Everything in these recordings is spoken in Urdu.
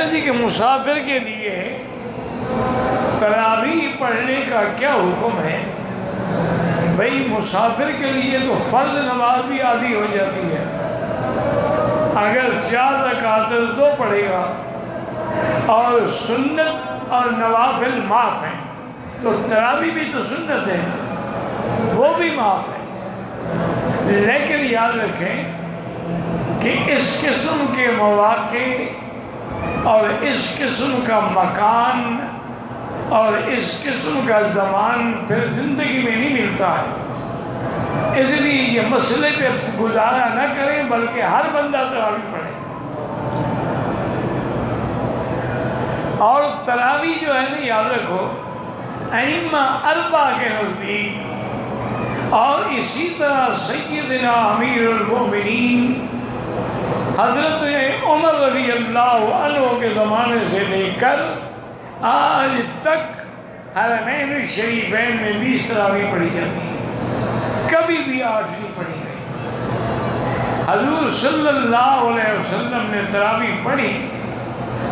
کہتے تھے کہ مسافر کے لیے تراویح پڑھنے کا کیا حکم ہے؟ بھئی مسافر کے لیے تو فرض نماز بھی آدھی ہو جاتی ہے، اگر 4 رکعت 2 پڑھے گا اور سنت اور نوافل معاف ہیں تو تراویح بھی تو سنت ہے، وہ بھی معاف ہے۔ لیکن یاد رکھیں کہ اس قسم کے مواقع اور اس قسم کا مکان اور اس قسم کا زمان پھر زندگی میں نہیں ملتا ہے، اس لیے یہ مسئلے پہ گزارا نہ کریں بلکہ ہر بندہ تراویح پڑھے۔ اور تراویح جو ہے نا، یاد رکھو ائمہ 4 کے نزدیک اور اسی طرح سیدنا امیر المومنین حضرت عمر رضی اللہ عنہ کے زمانے سے لے کر آج تک حرمین الشریفین میں 20 تراویح پڑھی جاتی ہے، کبھی بھی 8 نہیں پڑھی گئی۔ حضور صلی اللہ علیہ وسلم نے تراویح پڑھی،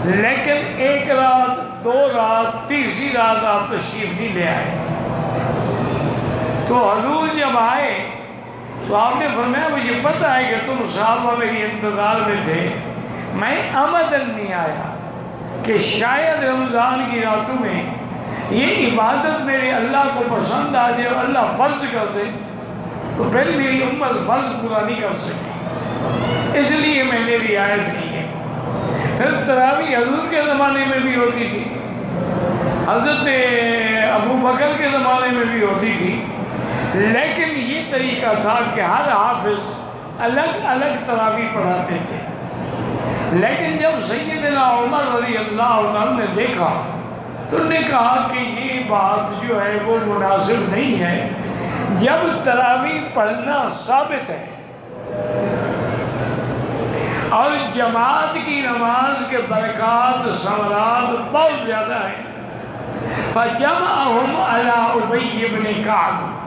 لیکن 1 رات 2 رات تیسری رات آپ تشریف نہیں لے آئے۔ تو حضور جب آئے تو آپ نے فرمایا مجھے پتہ ہے کہ تم صحابہ میری انتظار میں تھے، میں عمدن نہیں آیا کہ شاید رمضان کی راتوں میں یہ عبادت میرے اللہ کو پسند آ جائے اور اللہ فرض کر دے تو پھر میری امت فرض پورا نہیں کر سکے، اس لیے میں نے رعایت کی ہے۔ پھر تراویح حضور کے زمانے میں بھی ہوتی تھی، حضرت ابو بکر کے زمانے میں بھی ہوتی تھی، لیکن یہ طریقہ تھا کہ ہر حافظ الگ الگ تراویح پڑھاتے تھے۔ لیکن جب سیدنا عمر رضی اللہ عنہ نے دیکھا تو انہوں نے کہا کہ یہ بات جو ہے وہ مناسب نہیں ہے، جب تراویح پڑھنا ثابت ہے اور جماعت کی نماز کے برکات ثمرات بہت زیادہ ہیں، فَجَمَعَهُمْ عَلَىٰ أُبَيِّ بْنِ كَعْبٍ،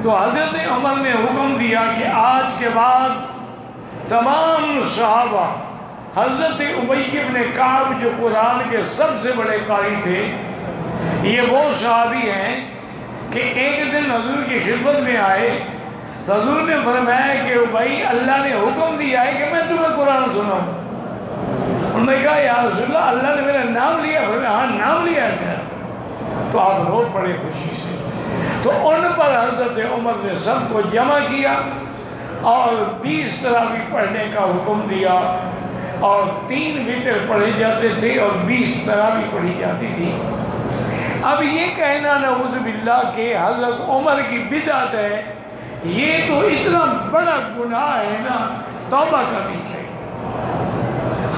تو حضرت عمر نے حکم دیا کہ آج کے بعد تمام صحابہ حضرت ابی بن کعب جو قرآن کے سب سے بڑے قاری تھے، یہ وہ صحابی ہیں کہ ایک دن حضور کی خدمت میں آئے تو حضور نے فرمایا کہ بھائی اللہ نے حکم دیا ہے کہ میں تمہیں قرآن سناؤں۔ انہوں نے کہا یا رسول اللہ، اللہ نے میرا نام لیا؟ فرمایا ہاں نام لیا ہے۔ تو آپ رو پڑے خوشی سے۔ تو ان پر حضرت عمر نے سب کو جمع کیا اور 20 تراویح پڑھنے کا حکم دیا، اور 3 وتر پڑھے جاتے تھے اور 20 تراویح پڑھی جاتی تھی۔ اب یہ کہنا نعوذ باللہ کہ حضرت عمر کی بدعت ہے، یہ تو اتنا بڑا گناہ ہے نا، توبہ کرنی چاہیے۔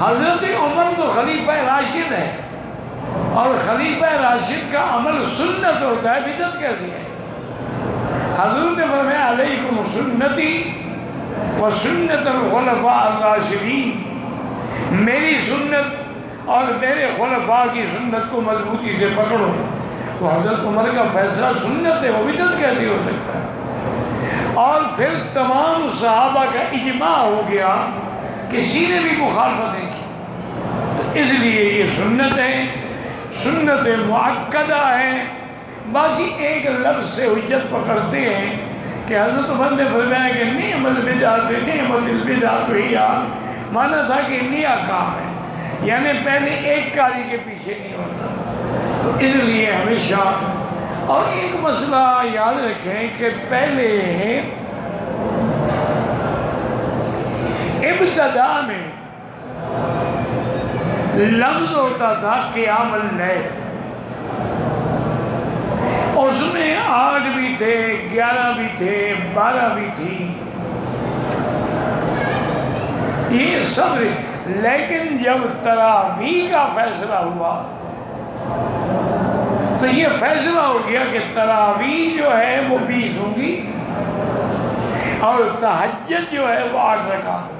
حضرت عمر تو خلیفہ راشد ہے، اور خلیفہ راشد کا عمل سنت ہوتا ہے، بدعت کیسی ہے؟ حضور نے فرمایا علیکم سنتی و سنت الخلفاء الراشدین، میری سنت اور میرے خلفاء کی سنت کو مضبوطی سے پکڑو۔ تو حضرت عمر کا فیصلہ سنت ہے، وہ بدعت کیسی ہو سکتا ہے؟ اور پھر تمام صحابہ کا اجماع ہو گیا، کسی نے بھی مخالفت نہیں کی، تو اس لیے یہ سنت ہے، سنت مؤکدہ ہے۔ باقی ایک لفظ سے حجت پکڑتے ہیں کہ حضرت عمر نے فرمایا کہ نعم البدعۃ نعمت البدعۃ ہی، مانا تھا کہ نیا کام ہے، یعنی پہلے ایک کاری کے پیچھے نہیں ہوتا۔ تو اس لیے ہمیشہ، اور ایک مسئلہ یاد رکھیں کہ پہلے ابتدا میں لفظ ہوتا تھا قیام اللیل، اس میں 8 بھی تھے، 11 بھی تھے، 12 بھی تھی، یہ سب۔ لیکن جب تراویح کا فیصلہ ہوا تو یہ فیصلہ ہو گیا کہ تراویح جو ہے وہ 20 ہوں گی اور تہجد جو ہے وہ 8 رکعت ہوگی۔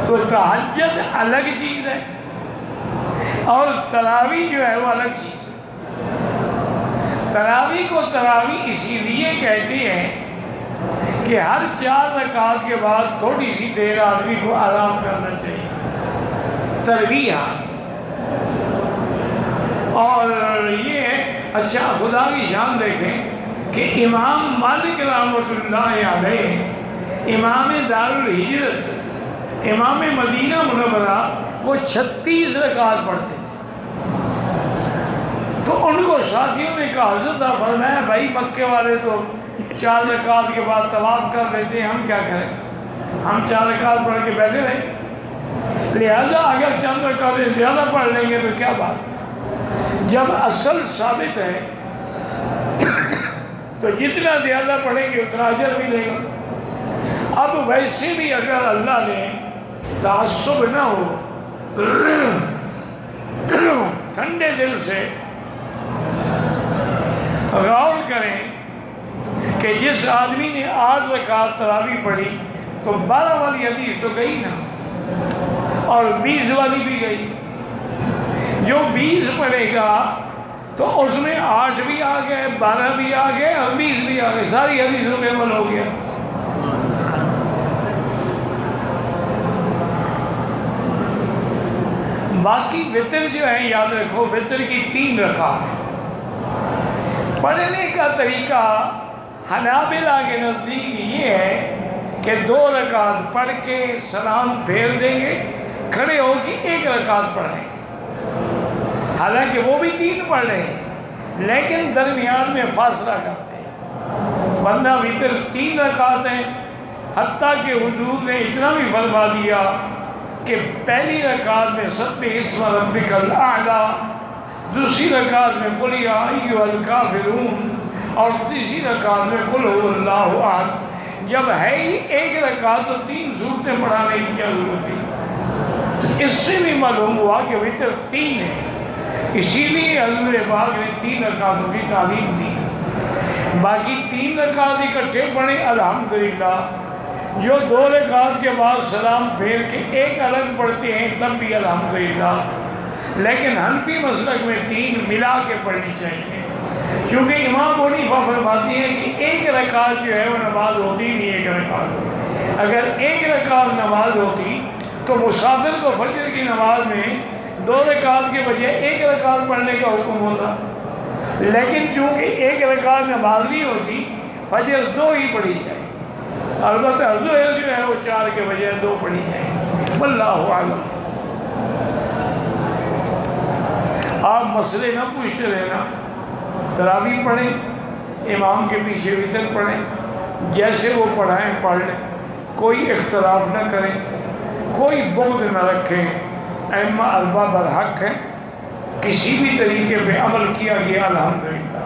تو تہجد الگ چیز ہے اور تراویح جو ہے وہ الگ چیز ہے۔ تراویح کو تراویح اسی لیے کہتے ہیں کہ ہر 4 رکعت کے بعد تھوڑی سی دیر آدمی کو آرام کرنا چاہیے، تربیت. اور یہ اچھا خدا کی شان دیکھیں کہ امام مالک رحمۃ اللہ علیہ امام دار الہجرت امام مدینہ منورہ وہ 36 رکعت پڑھتے تھے. تو ان کو ساتھیوں نے کہا حضرت آپ فرمایا بھائی مکے والے تو 4 رکعت کے بعد طواف کر لیتے ہیں، ہم کیا کریں؟ ہم 4 رکعت پڑھ کے بیٹھے رہیں، لہذا اگر چند رکعتیں زیادہ پڑھ لیں گے تو کیا بات؟ جب اصل ثابت ہے تو جتنا زیادہ پڑھیں گے اتنا اجر ملے گا. اب ویسے بھی اگر اللہ نے تعصب نہ ہو، ٹھنڈے دل سے غور کریں کہ جس آدمی نے 8 رکعت تراویح پڑھی تو 12 والی حدیث تو گئی نا، اور 20 والی بھی گئی. جو 20 پڑھے گا تو اس میں 8 بھی آ گئے، 12 بھی آ گئے اور 20 بھی آ گئے، ساری حدیثوں پہ عمل ہو گیا. باقی وطر جو ہے یاد رکھو، وطر کی 3 رکعت ہے. پڑھنے کا طریقہ حنابلہ کے نزدیک یہ ہے کہ 2 رکعت پڑھ کے سلام پھیر دیں گے، کھڑے ہو کے 1 رکعت پڑھیں. حالانکہ وہ بھی 3 پڑھ رہے ہیں لیکن درمیان میں فاصلہ کرتے ہیں، ورنہ وطر 3 رکعت ہیں. حتیٰ کہ حضور نے اتنا بھی فرما دیا کہ پہلی رکعت میں سبح اسم ربک الاعلیٰ، دوسری رکعت میں قل یا ایھا الکافرون، اور تیسری رکعت میں قل ھو اللہ احد. جب ہے ہی 1 رکعت تو 3 صورتیں پڑھانے کی کیا ضرورت تھی؟ اس سے بھی معلوم ہوا کہ وطر 3 ہے، اسی لیے حضور پاک نے 3 رکعتوں کی تعلیم دی. باقی 3 رکعت اکٹھے پڑھیں الحمدللہ. جو 2 رکعت کے بعد سلام پھیر کے 1 الگ پڑھتے ہیں تب بھی الحمدللہ. لیکن حنفی مسلک میں 3 ملا کے پڑھنی چاہیے، کیونکہ امام ابو حنیفہ فرماتے ہیں کہ 1 رکعت جو ہے وہ نماز ہوتی نہیں. 1 رکعت اگر 1 رکعت نماز ہوتی تو مسافر کو فجر کی نماز میں 2 رکعت کے بجائے 1 رکعت پڑھنے کا حکم ہوتا. لیکن چونکہ 1 رکعت نماز نہیں ہوتی، فجر 2 ہی پڑھی جائے. البتہ ظہر جو ہے وہ 4 کے بجائے 2 پڑھی جائے. واللہ اعلم. آپ مسئلے نہ پوچھتے رہنا، تراویح پڑھیں، امام کے پیچھے وطر پڑھیں، جیسے وہ پڑھائیں پڑھ لیں، کوئی اختلاف نہ کریں، کوئی بغض نہ رکھیں. ائمہ اربعہ برحق ہیں، کسی بھی طریقے پہ عمل کیا گیا الحمدللہ.